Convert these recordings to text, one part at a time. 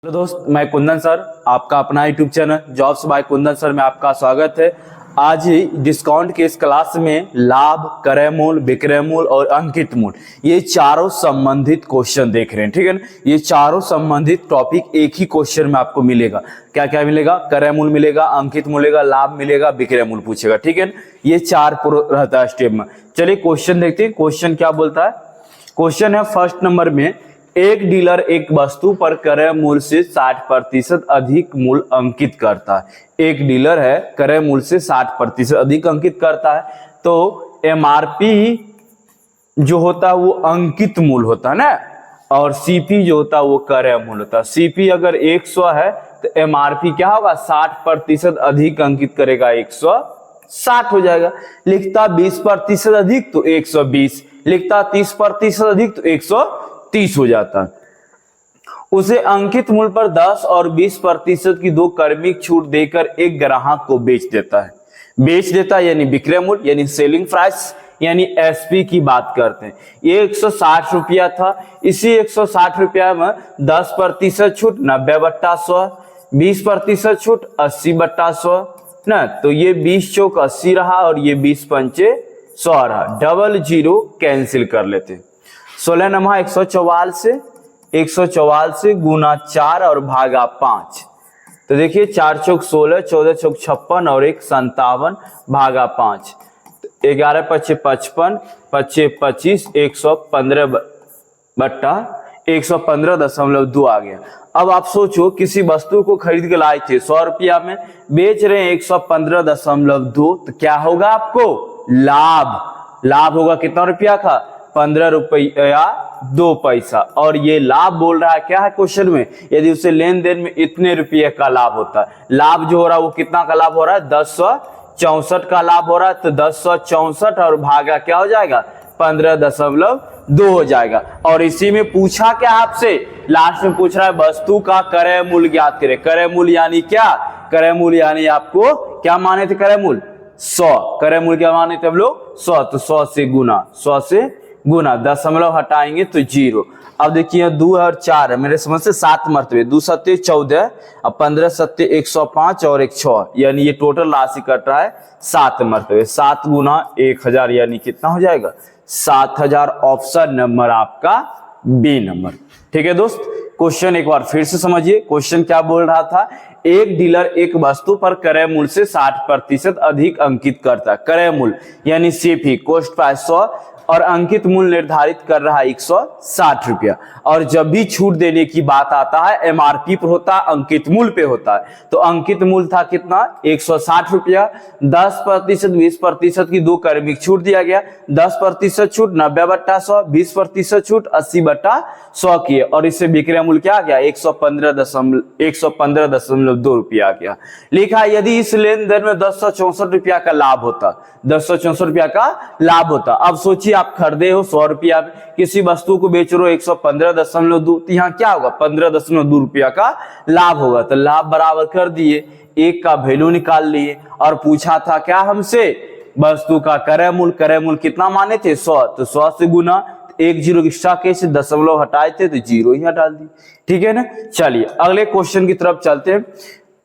Hello दोस्त, मैं Kundan sir, आपका अपना YouTube channel jobs by Kundan sir में आपका स्वागत है। आज ही डिस्काउंट के इस क्लास में लाभ, क्रय मूल्य, विक्रय मूल्य और अंकित मूल्य ये चारों संबंधित क्वेश्चन देख रहे हैं। ठीक है ना, ये चारों संबंधित टॉपिक एक ही क्वेश्चन में आपको मिलेगा। क्या क्या मिलेगा? क्रय मूल्य मिलेगा, अंकित मूल्य मिलेगा, लाभ मिलेगा, विक्रय मूल्य पूछेगा। ठीक है ना, ये चार रहता है स्टेप में। चलिए क्वेश्चन देखते हैं। क्वेश्चन क्या बोलता है? क्वेश्चन है फर्स्ट नंबर में, एक डीलर एक वस्तु पर क्रय मूल्य से 60% अधिक मूल्य अंकित करता है। एक डीलर है, क्रय मूल्य से 60% अधिक अंकित करता है, तो एमआरपी जो होता है वो अंकित मूल्य होता है ना, और सीपी जो होता है वो क्रय मूल्य होता है। सीपी अगर 100 है तो एमआरपी क्या होगा? 60% अधिक अंकित करेगा, 160 हो जाएगा। लिखता 20% अधिक तो 120, लिखता 30% अधिक तो 130 हो जाता है। उसे अंकित मूल्य पर 10 और 20% की दो क्रमिक छूट देकर एक ग्राहक को बेच देता है। बेच देता है यानी विक्रय मूल्य, यानी सेलिंग प्राइस, यानी एसपी की बात करते हैं। ये 160 रुपया था, इसी 160 रुपया में 10% छूट 90/100, 20% छूट 80/100 ना, तो ये 20 चौक 80 रहा और ये 20 पंचे 100 रहा। डबल जीरो कैंसिल कर लेते। 16 नंबर 144 से गुना 4 और भागा 5। तो देखिए 4 चौक 16, 14 चौक 56 और 1 57 भागा 5। 11 पच्चे 55, पच्चे 25, 115/115.2 आ गया। अब आप सोचो, किसी वस्तु को खरीद के लाए थे 100 रुपया में, बेच रहे हैं 115.2, तो क्या होगा आपको? लाभ। लाभ होगा कितना रुपया का? 15 रुपया 2 पैसा। और ये लाभ बोल रहा है, क्या है क्वेश्चन में? यदि उसे लेन देन में इतने रुपये का लाभ होता है, लाभ जो हो रहा है वो कितना का लाभ हो रहा है? 1064 का लाभ हो रहा है। तो 1064 और भागा क्या हो जाएगा? 15.2 हो जाएगा। और इसी में पूछा क्या आपसे? लास्ट में पूछ रहा है वस्तु का क्रय मूल्य ज्ञात करें। क्रय मूल्य यानी क्या? क्रय मूल्य यानी आपको क्या माने थे? क्रय मूल्य 100। क्रय मूल्य क्या माने थे हम लोग? 100। तो 100 से गुना, 100 से गुना, दशमलव हटाएंगे तो 0। अब देखिए 2 और 4 है, मेरे समझ से 7 मरतबे, 2 सत्ते 14, अब 15 सत्ते 105 और 1 6, यानी ये टोटल राशि कट रहा है 7 मरतबे। 7 गुना 1000 यानी कितना हो जाएगा? 7000। ऑप्शन नंबर आपका बी नंबर। ठीक है दोस्त, क्वेश्चन एक बार फिर से समझिए। क्वेश्चन क्या बोल रहा था? एक डीलर एक वस्तु पर क्रय मूल्य से 60% अधिक अंकित करता है। क्रय मूल्य यानी सीपी, कॉस्ट प्राइस 100, और अंकित मूल्य निर्धारित कर रहा है 160 रुपया। और जब भी छूट देने की बात आता है, एमआरपी पर होता है, अंकित मूल्य पे होता है। तो अंकित मूल्य था कितना? 160 रुपया। 10%, 20% की दो क्रमिक छूट दिया गया। 10% छूट 90/100, 20% छूट 80/100 की, और इससे विक्रय मूल्य क्या आ गया? 115.2 रुपया आ गया। लिखा यदि इस लेन देन में 1064 रुपया का लाभ होता, 1064 रुपया का लाभ होता। अब सोचिए, आप खरीदे हो 100 रुपया में, किसी वस्तु को बेच रहे हो 115.2, तो यहाँ क्या होगा? 15.2 रुपया का लाभ होगा। तो लाभ बराबर कर दिए, एक का वैल्यू निकाल लिए, और पूछा था क्या हमसे? वस्तु का क्रय मूल्य। क्रय मूल्य कितना माने थे? 100। तो 100 से गुना, 1 जीरो एक्स्ट्रा कैसे? दशमलव हटाए थे तो 0 ही हटा दी। ठीक है ना। चलिए अगले क्वेश्चन की तरफ चलते हैं।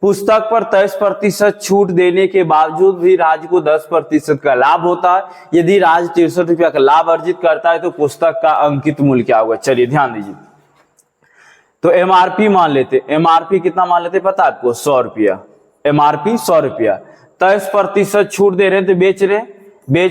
पुस्तक पर 23% छूट देने के बावजूद भी राज्य को 10% का लाभ होता है। यदि राज्य 63 रुपया का लाभ अर्जित करता है तो पुस्तक का अंकित मूल्य क्या होगा? चलिए ध्यान दीजिए। तो एमआरपी मान लेते। एमआरपी कितना मान लेते पता है आपको? 100 रुपया। एमआरपी 100 रुपया, 23% छूट दे रहे हैं तो बेच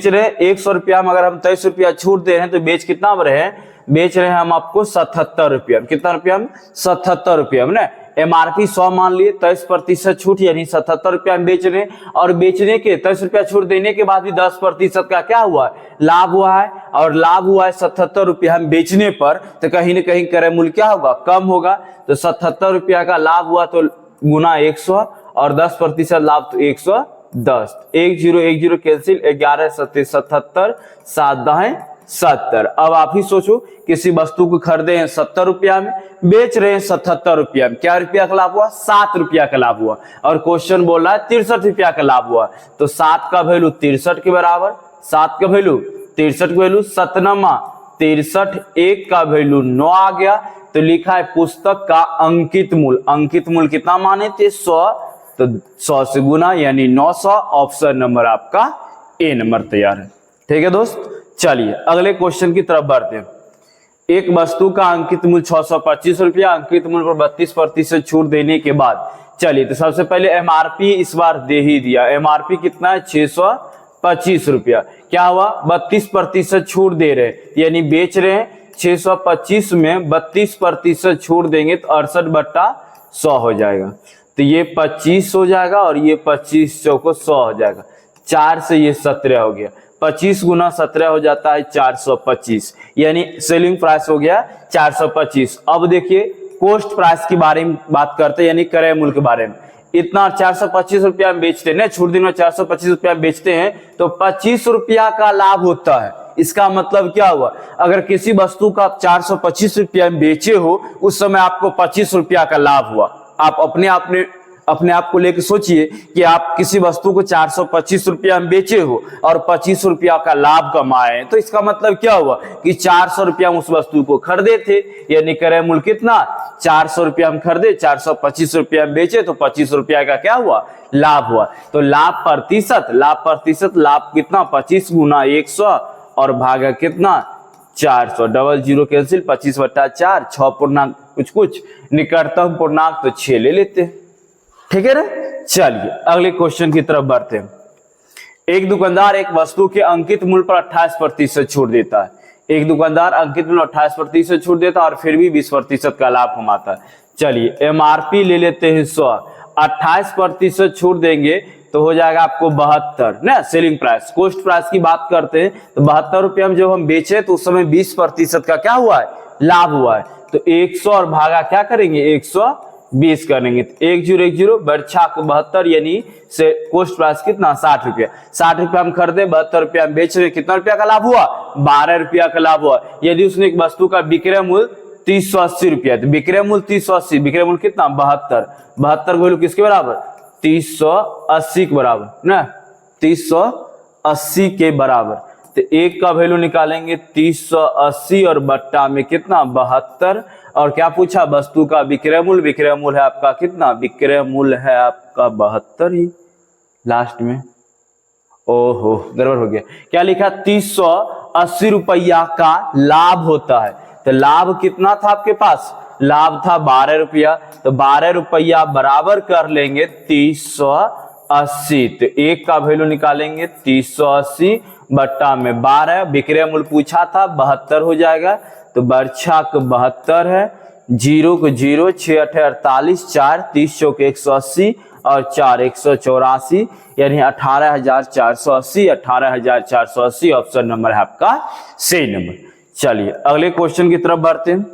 रहे 100 रुपया में। अगर हम 23 रुपया छूट दे रहे हैं तो बेच कितना रहे हैं? बेच रहे हैं हम आपको 77 रुपया। कितना रुपया में? 77 रुपया में ना। एमआरपी 100 मान लिए, 23% छूट यानी 77 रुपया में बेच रहे हैं, और बेचने के 23 रुपया छूट देने के बाद भी 10% का क्या हुआ है? लाभ हुआ है। और लाभ हुआ है 77 रुपया हम बेचने पर, तो कहीं ना कहीं क्रय मूल्य क्या होगा? कम होगा। तो 77 रुपया का लाभ हुआ तो गुना 100, और 10% लाभ तो 110। 1 0 कैंसिल, 11 सत्ते 77, 7 दाएं 70। अब आप ही सोचो, किसी वस्तु को खरीदे हैं 70 रुपया में, बेच रहे हैं 77 रुपया में, क्या रुपया का लाभ हुआ? 7 रुपया का लाभ हुआ। और क्वेश्चन बोल रहा है 63 रुपया का लाभ हुआ। तो 7 का वैल्यू 63 के बराबर, 7 का वैल्यू 63 की वैल्यू 7 नमा 63 एक का वैल्यू 9 आ गया। तो लिखा है पुस्तक का अंकित मूल्य, अंकित मूल्य कितना माने थे 100, तो 100 से गुना यानी 900। ऑप्शन नंबर आपका ए नंबर तैयार है। ठीक है दोस्त, चलिए अगले क्वेश्चन की तरफ बढ़ते हैं। एक वस्तु का अंकित मूल्य 625 रुपया, अंकित मूल्य पर 32% छूट देने के बाद, चलिए तो सबसे पहले एमआरपी इस बार दे ही दिया। एमआरपी कितना है 625 रुपया। क्या हुआ 32% छूट दे रहे यानी बेच रहे हैं 625 में 32% छूट देंगे तो 68/100 हो जाएगा। तो ये 25 हो जाएगा और ये 25 चौको 100 हो जाएगा। 4 से ये 17 हो गया, 25 गुना 17 हो जाता है 425, यानी सेलिंग प्राइस हो गया 425। अब देखिए कॉस्ट प्राइस के बारे में बात करते हैं, यानी क्रय मूल्य के बारे में। इतना 425 रुपया में बेचते हैं, छूट दिन में 425 रुपया में बेचते हैं तो 25 रुपया का लाभ होता है। इसका मतलब क्या हुआ, अगर किसी वस्तु का आप 425 रुपया में बेचे हो उस समय आपको 25 रुपया का लाभ हुआ। आप अपने आप को लेकर सोचिए कि आप किसी वस्तु को 425 रुपया में बेचे हो और 25 रुपया का लाभ कमाए, तो इसका मतलब क्या हुआ कि 400 रुपया में उस वस्तु को खरीदे थे, यानी क्रय मूल्य कितना 400 रुपया में खरीदे, 425 रुपया में बेचे तो 25 रुपया का क्या हुआ लाभ हुआ। तो लाभ प्रतिशत लाभ कितना 25 गुना 100 और भागा कितना 400, डबल जीरो कैंसिल 25/4, 6 पूर्णांक कुछ निकटतम पूर्णांक तो 6 ले लेते हैं। ठीक है ना, चलिए अगले क्वेश्चन की तरफ बढ़ते हैं। एक दुकानदार एक वस्तु के अंकित मूल्य पर 28% छूट देता है। एक दुकानदार अंकित मूल्य 28% छूट देता है और फिर भी 20% का लाभ कमाता है। चलिए एमआरपी ले लेते हैं 100, 28% छूट देंगे तो हो जाएगा आपको 72 ना सेलिंग प्राइस। कॉस्ट प्राइस की बात करते हैं तो 72 रुपया में जब हम बेचे तो उस समय 20% का क्या हुआ है लाभ हुआ है। तो 100 और भागा क्या करेंगे 120 करेंगे, तो 1010 बर्छा को 72 यानी से कॉस्ट प्राइस कितना 60 रुपया। 60 रुपया हम खरीदे 72 रुपया में बेच रहे, कितना रुपया का लाभ हुआ 12 रुपया का लाभ हुआ। यदि उसने एक वस्तु का विक्रय मूल्य 380 रुपया, तो विक्रय मूल्य 380, विक्रय मूल्य कितना 72 वैल्यू किसके बराबर 380 के बराबर ना, 380 के बराबर। तो एक का वैल्यू निकालेंगे 380 और बट्टा में कितना 72, और क्या पूछा वस्तु का विक्रय मूल्य है आपका कितना, विक्रय मूल्य है आपका 72 ही लास्ट में। ओहो गड़बड़ हो गया, क्या लिखा 380 रुपया का लाभ होता है। तो लाभ कितना था आपके पास, लाभ था 12 रुपया, तो 12 रुपया बराबर कर लेंगे 380। तो एक का वैल्यू निकालेंगे 380 बट्टा में 12, विक्रय मूल्य पूछा था 72 हो जाएगा। तो बर्छा को 72 है, 0 को 0, 6 8 48, 4 30 चौक 180 और 4 184 यानी 18,480, 18,480 ऑप्शन नंबर है आपका सही नंबर। चलिए अगले क्वेश्चन की तरफ बढ़ते हैं।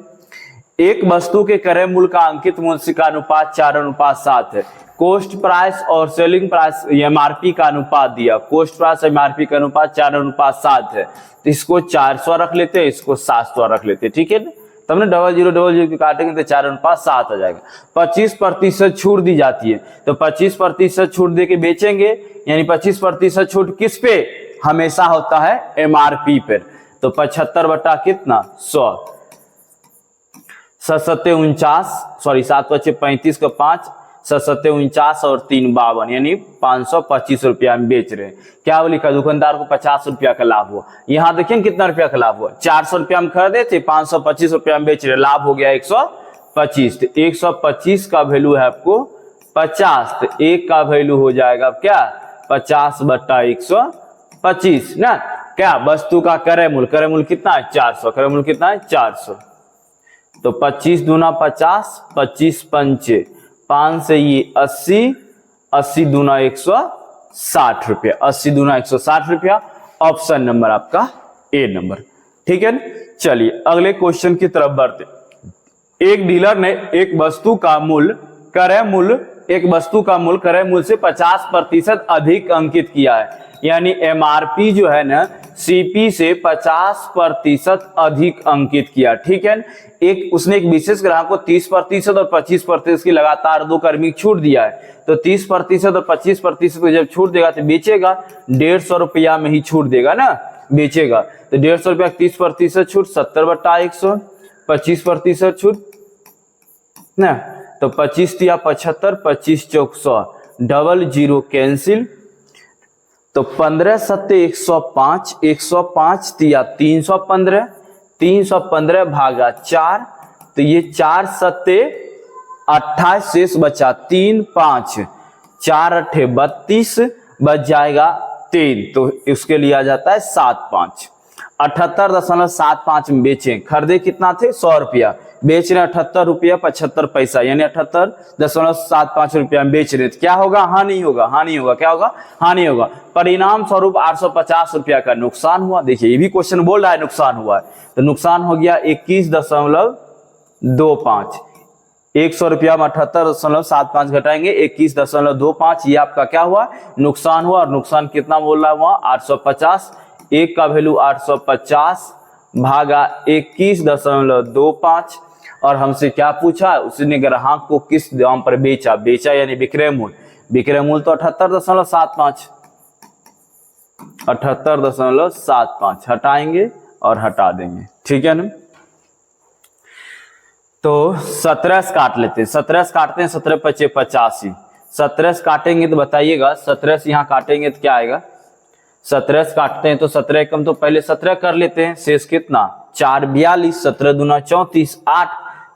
एक वस्तु के क्रय मूल्य का अंकित मूल्य का अनुपात 4:7 है। कॉस्ट प्राइस और सेलिंग प्राइस एमआरपी का अनुपात दिया, कॉस्ट प्राइस एमआरपी का अनुपात 4:7 है। तो इसको 400 रख लेते हैं, इसको 700 रख लेते हैं, ठीक है ना। तब ना 0000 काटेंगे तो 4:7 आ जाएगा। 25% छूट दी जाती है, तो 25% छूट दे के बेचेंगे, यानी 25% छूट किस पे हमेशा होता है एमआरपी पे। तो 75 बटा कितना 100, 7 35 का 5, 7 और 3 52 यानी 525 रुपया में बेच रहे हैं। क्या लिखा दुकानदार को 50 रुपया का लाभ हुआ। यहाँ देखिए कितना रुपया का लाभ हुआ, 400 रुपया में खरीदे थे 525 रुपया में बेच रहे, लाभ हो गया 125। तो 125 का वैल्यू है आपको 50, तो एक का वैल्यू हो जाएगा क्या 50 बट्टा 125 ना। क्या वस्तु का क्रय मूल्य कितना है 400, क्रय मूल्य कितना है 400। तो 25 दूना 50, 25 पंचे 5 से ये 80, 80 दूना 160 रुपया, 80 दूना 160 रुपया। ऑप्शन नंबर आपका ए नंबर, ठीक है। चलिए अगले क्वेश्चन की तरफ बढ़ते। एक डीलर ने एक वस्तु का मूल्य क्रय मूल्य से 50% अधिक अंकित किया है, यानी एमआरपी जो है ना सीपी से 50% अधिक अंकित किया, ठीक है। उसने एक विशेष ग्राहक को 30% और 25% की लगातार 2 क्रमिक छूट दिया है। तो 30% और 25% को जब छूट देगा तो बेचेगा 150 रुपया में ही छूट देगा ना। बेचेगा तो 150 रुपया 30% छूट 70/100 25% छूट ना, तो 25 तिया 75, 25 चौक 100, डबल जीरो कैंसिल, तो 15 सत्ते 105, 105 तिया 315, 315 भागा 4, तो ये 4 सत्ते 28 शेष बचा 3 5, 4 अट्ठे 32 बच जाएगा 3, तो इसके लिए आ जाता है 75। 78.75 में बेचे, खरीदे कितना थे 100 रुपया, बेच रहे 78 रुपया 75 पैसा, यानी 78.75 रुपया में बेच रहे, तो क्या होगा, हानि होगा, हानि होगा, क्या होगा, हानि होगा। परिणाम स्वरूप 850 रुपया का नुकसान हुआ। देखिए ये भी क्वेश्चन बोल रहा है नुकसान हुआ है, तो नुकसान हो गया 21.25, 100 रुपया में 78.75 घटाएंगे 21.25, ये आपका क्या हुआ, नुकसान हुआ। और नुकसान कितना बोल रहा है वहां 850, एक का वैल्यू 850 भागा 21.25, और हमसे क्या पूछा, उसने ग्राहक को किस दाम पर बेचा, बेचा यानी विक्रय मूल्य, विक्रय मूल्य तो 78.75, 78.75 हटाएंगे और हटा देंगे, ठीक है ना। तो 17 से काट लेते हैं, 17 से काटते हैं, 17 पचे 85, 17 से काटेंगे तो बताइएगा, 17 से यहाँ काटेंगे तो क्या आएगा, 17 से काटते हैं तो 17 कम, तो पहले 17 कर लेते हैं, शेष कितना 4 42, 17 दूना 34, 8,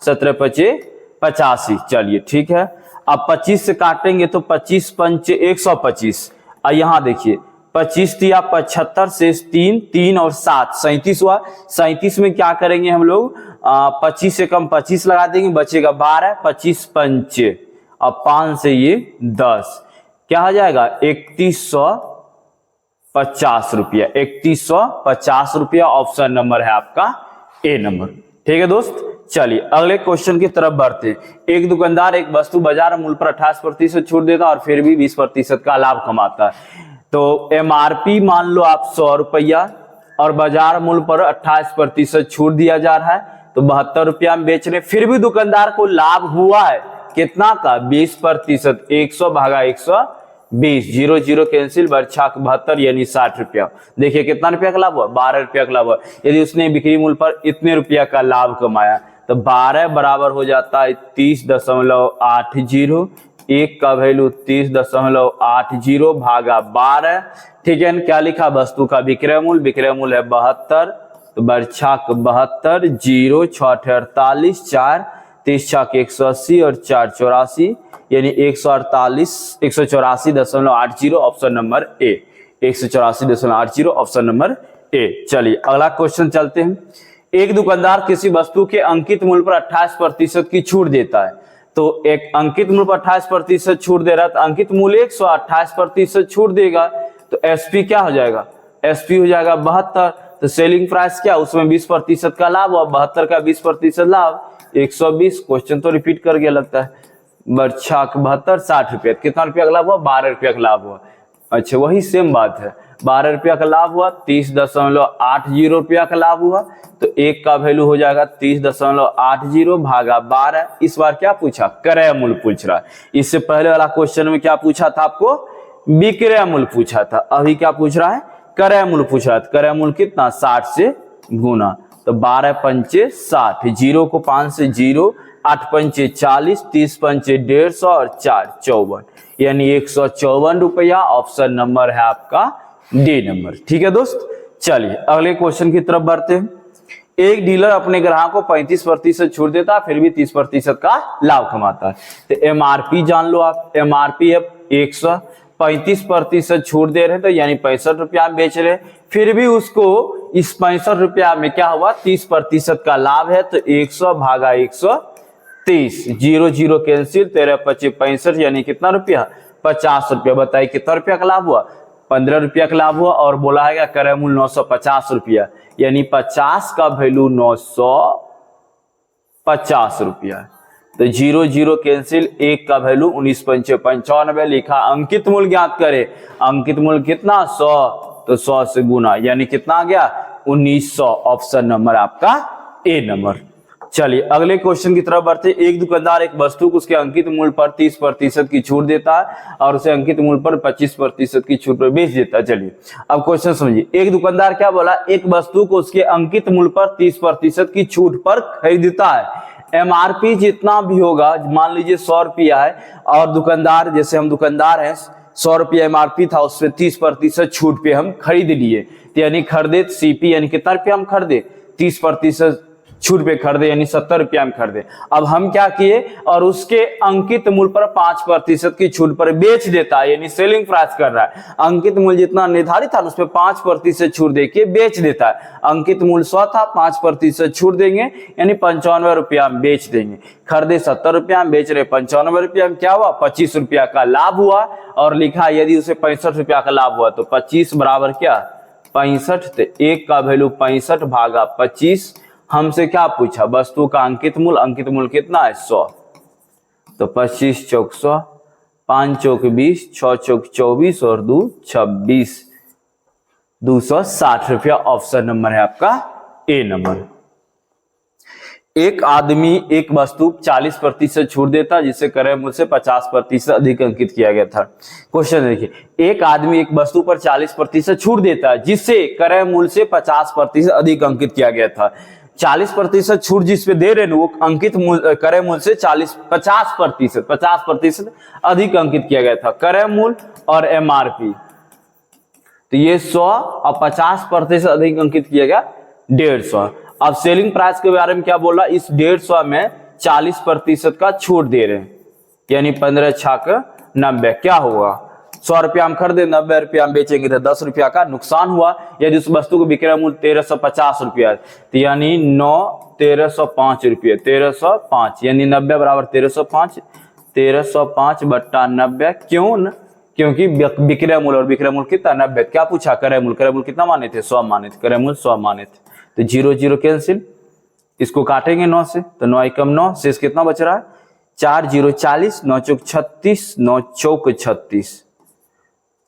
17 पचे 85, चलिए ठीक है। अब 25 से काटेंगे तो 25 पंचे 125, और यहाँ देखिए 25 तिया 75 शेष 3, 3 और 7 37 हुआ। 37 में क्या करेंगे हम लोग, 25 से कम 25 लगा देंगे, बचेगा 12, 25 पंचे और 5 से ये 10, क्या हो जाएगा 3150 रुपया, 3150 रुपया ऑप्शन नंबर है आपका ए नंबर, ठीक है दोस्त। चलिए अगले क्वेश्चन की तरफ बढ़ते हैं। एक दुकानदार एक वस्तु बाजार मूल्य पर 28% छूट देता और फिर भी 20% का लाभ कमाता है। तो एमआरपी मान लो आप 100 रुपया और बाजार मूल्य पर 28% छूट दिया जा रहा है, तो 72 रुपया में बेच रहे, फिर भी दुकानदार को लाभ हुआ है कितना का 20%, 100 भागा 120, 0 0 कैंसिल, बरछा 72 यानी 60 रुपया। देखिए कितना रुपया का लाभ हुआ, 12 रुपया का लाभ हुआ। यदि उसने बिक्री मूल्य पर इतने रुपया का लाभ कमाया तो 12 बराबर हो जाता है 30.80, एक का वैल्यू 30.80 भागा 12, ठीक है। क्या लिखा, वस्तु का विक्रय मूल्य, विक्रय मूल्य है 72, तो बरछा 72, 0 6 48, 4 30 छक 180 और 4 84, यानी 184.80 option number A, 184.80 option number A. चलिए अगला क्वेश्चन चलते हैं। एक दुकानदार किसी वस्तु के अंकित मूल्य पर 28% की छूट देता है, तो एक अंकित मूल्य पर 28% छूट दे रहा है, तो अंकित मूल्य 128% छूट देगा, तो एसपी क्या हो जाएगा, एसपी हो जाएगा 72, तो सेलिंग प्राइस क्या, उसमें 20% का लाभ हुआ, 72 का 20% लाभ 120, क्वेश्चन तो रिपीट कर गया लगता है, बरछा 72, 60 रुपया, कितना रुपया का लाभ हुआ, 12 रुपया का लाभ हुआ। अच्छा वही सेम बात है, 12 रुपया का लाभ हुआ, 30.80 रुपया का लाभ हुआ, तो एक का वैल्यू हो जाएगा 30.80 भागा 12। इस बार क्या पूछा, क्रय मूल्य पूछ रहा है। इससे पहले वाला क्वेश्चन में क्या पूछा था आपको, विक्रय मूल्य पूछा था, अभी क्या पूछ रहा है, क्रय मूल्य पूछ रहा है। क्रय मूल्य कितना, 60 से गुना, तो 12 पंचे 60, 0 को 5 से 0, 8 पंचे 40, 30 पंचे 150 और 4 54, यानी 154 रुपया ऑप्शन नंबर है आपका डी नंबर, ठीक है दोस्त। चलिए अगले क्वेश्चन की तरफ बढ़ते हैं। एक डीलर अपने ग्राहक को 35% छूट देता है, फिर भी 30% का लाभ कमाता है। तो एमआरपी जान लो आप, एमआरपी है 100, 35% छूट दे रहे हैं, तो यानी 65 रुपया में बेच रहे हैं, फिर भी उसको इस 65 रुपया में क्या हुआ, 30% का लाभ है, तो 100 भागा 130, 0 0 कैंसिल, 13 25 65, यानी कितना रुपया, 50 रुपया। बताइए कितना रुपया का लाभ हुआ, 15 रुपया का लाभ हुआ, और बोला है क्रय मूल्य 950 रुपया, यानी 50 का वैल्यू 950 रुपया, तो 0 0 कैंसिल, एक का वैल्यू 19 पंचे 95 लिखा। अंकित मूल्य ज्ञात करे, अंकित मूल्य कितना 100, तो 100 से गुना, यानी कितना आ गया 1900, ऑप्शन नंबर आपका ए नंबर। चलिए अगले क्वेश्चन की तरफ बढ़ते। एक दुकानदार एक वस्तु को उसके अंकित मूल्य पर 30% की छूट देता है और उसे अंकित मूल्य पर 25% की छूट पर बेच देता है। चलिए अब क्वेश्चन समझिए। एक दुकानदार क्या बोला, एक वस्तु को उसके अंकित मूल्य पर 30% की छूट पर खरीदता है। एमआरपी जितना भी होगा, मान लीजिए 100 रुपया है और दुकानदार, जैसे हम दुकानदार हैं, 100 रुपया एमआरपी था, उससे 30% छूट पे हम खरीद लिए, यानी खरीदे सीपी, यानी कितना रुपया हम खरीदे, 30% छूट पे खरीदे, यानी 70 रुपया में खरीदे। अब हम क्या किए, और उसके अंकित मूल्य पर 5% की छूट पर बेच देता है, यानी सेलिंग प्राइस कर रहा है। अंकित मूल्य जितना निर्धारित था उस पर 5% छूट देके बेच देता है। अंकित मूल्य 100 था, 5% छूट देंगे, यानी 95 रुपया में बेच देंगे। खरीदे 70 रुपया में, बेच रहे 95 रुपया में, क्या हुआ, 25 रुपया का लाभ हुआ। और लिखा यदि उसे 65 रुपया का लाभ हुआ तो 25 बराबर क्या, 65, तो एक का वैल्यू 65 भागा 25। हमसे क्या पूछा, वस्तु का अंकित मूल्य कितना है, 100। तो 25 चौक 100, 5 चौक 20, 6 चौक 24 और 2 26, 260 रुपया। ऑप्शन नंबर है आपका ए नंबर। एक आदमी एक वस्तु 40% छूट देता जिसे क्रय मूल्य से 50% अधिक अंकित किया गया था। क्वेश्चन देखिए, एक आदमी एक वस्तु पर 40% छूट देता है जिसे क्रय मूल्य से 50% अधिक अंकित किया गया था। 40% छूट जिस पे दे रहे हैं वो अंकित क्रय मूल्य से 50% अधिक अंकित किया गया था। क्रय मूल्य और एमआरपी, तो ये 100 और 50% अधिक अंकित किया गया 150। अब सेलिंग प्राइस के बारे में क्या बोला, इस 150 में 40% का छूट दे रहे हैं, यानी 15 छाक 90। क्या होगा, 100 रुपया हम खरीदे, 90 रुपया हम बेचेंगे तो 10 रुपया का नुकसान हुआ। यदि उस वस्तु को विक्रय मूल्य 1350 रुपया, तो यानी 1305 रुपये, 1305, यानी 90 बराबर 1305, 1305 बट्टा 90। क्यों न, क्योंकि विक्रय मूल्य और विक्रय मूल्य कितना, 90। क्या पूछा, क्रय मूल्य कितना माने थे, 100 माने थे, क्रय मूल्य 100 माने थे। तो 0 0 कैंसिल, इसको काटेंगे 9 से, तो 9 एकम 9, शेष कितना बच रहा है, 4 0 40, 9 चौक 36, 9 चौक 36,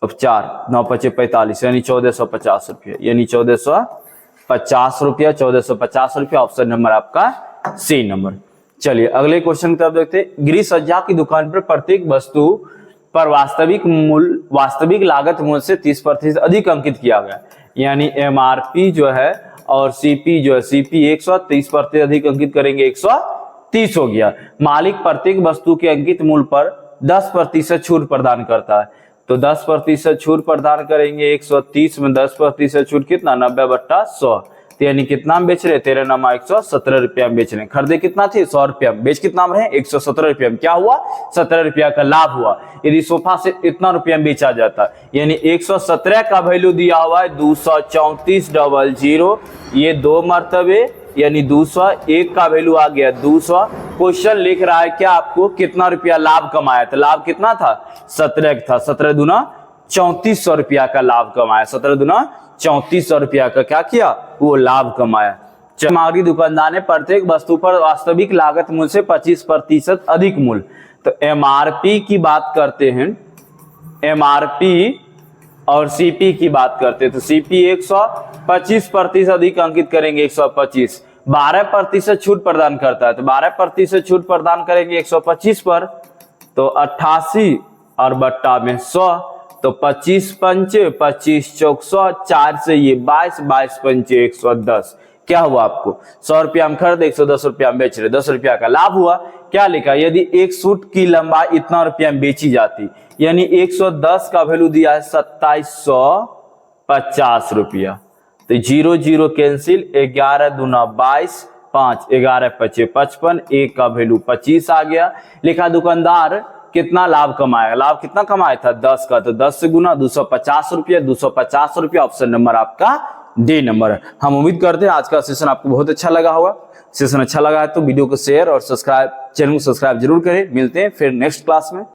अब 4 9 5 45, यानी 1450 रुपया, यानी 1450 रुपया, 1450 रुपया। ऑप्शन नंबर आपका सी नंबर। चलिए अगले क्वेश्चन की तरफ देखते हैं। गृह सज्जा की दुकान पर प्रत्येक वस्तु पर वास्तविक लागत मूल्य से 30% अधिक अंकित किया गया, यानी एमआरपी जो है और सीपी जो है, सीपी 100, 30% अधिक अंकित करेंगे 130 हो गया। मालिक प्रत्येक वस्तु के अंकित मूल्य पर 10% छूट प्रदान करता है, तो 10% छूट प्रदान करेंगे। 130 में 10% छूट कितना, 90 बट्टा 100, तो यानी कितना में बेच रहे, 13 नमा 117 रुपया में बेच रहे। खरीदे कितना थे, 100 रुपया, बेच कितना रहे, 117 रुपया में। क्या हुआ, 17 रुपया का लाभ हुआ। यदि सोफा से इतना रुपया में बेचा जाता, यानी 117 का वैल्यू दिया हुआ है 234,000, ये 2 मरतबे, यानी 200, एक का वैल्यू आ गया 200। क्वेश्चन लिख रहा है क्या आपको, कितना रुपया लाभ कमाया था, लाभ कितना था, 17 था, 17 दूना 3400 रुपया का लाभ कमाया, 17 दूना 3400 रुपया का क्या किया, वो लाभ कमाया। सामग्री दुकानदार ने प्रत्येक वस्तु पर वास्तविक लागत मूल्य से 25% अधिक मूल्य, तो एमआरपी की बात करते हैं, एमआरपी और सीपी की बात करते हैं। तो सीपी 100, 25% अधिक अंकित करेंगे 125, 12% छूट प्रदान करता है, तो 12% छूट प्रदान करेंगे 125 पर, तो 88 और बट्टा में 100, तो 25 पंचे 25 चौक 100, 4 से ये 22, 22 पंचे 110। क्या हुआ आपको, 100 रुपया में खरीदे, 110 रुपया में बेच रहे, 10 रुपया का लाभ हुआ। क्या लिखा, यदि एक सूट की लंबाई इतना रुपया में बेची जाती, यानी 110 का वैल्यू दिया है 2750 रुपया, तो 0 0 कैंसिल, 11 दूना 22, 5 11 5 55, एक का वैल्यू 25 आ गया। लिखा दुकानदार कितना लाभ कमाया, लाभ कितना कमाया था, 10 का, तो 10 से गुना 250 रुपया, 250 रुपया। ऑप्शन नंबर आपका डी नंबर है। हम उम्मीद करते हैं आज का सेशन आपको बहुत अच्छा लगा होगा। सेशन अच्छा लगा है तो वीडियो को शेयर और सब्सक्राइब, चैनल को सब्सक्राइब जरूर करें। मिलते हैं फिर नेक्स्ट क्लास में।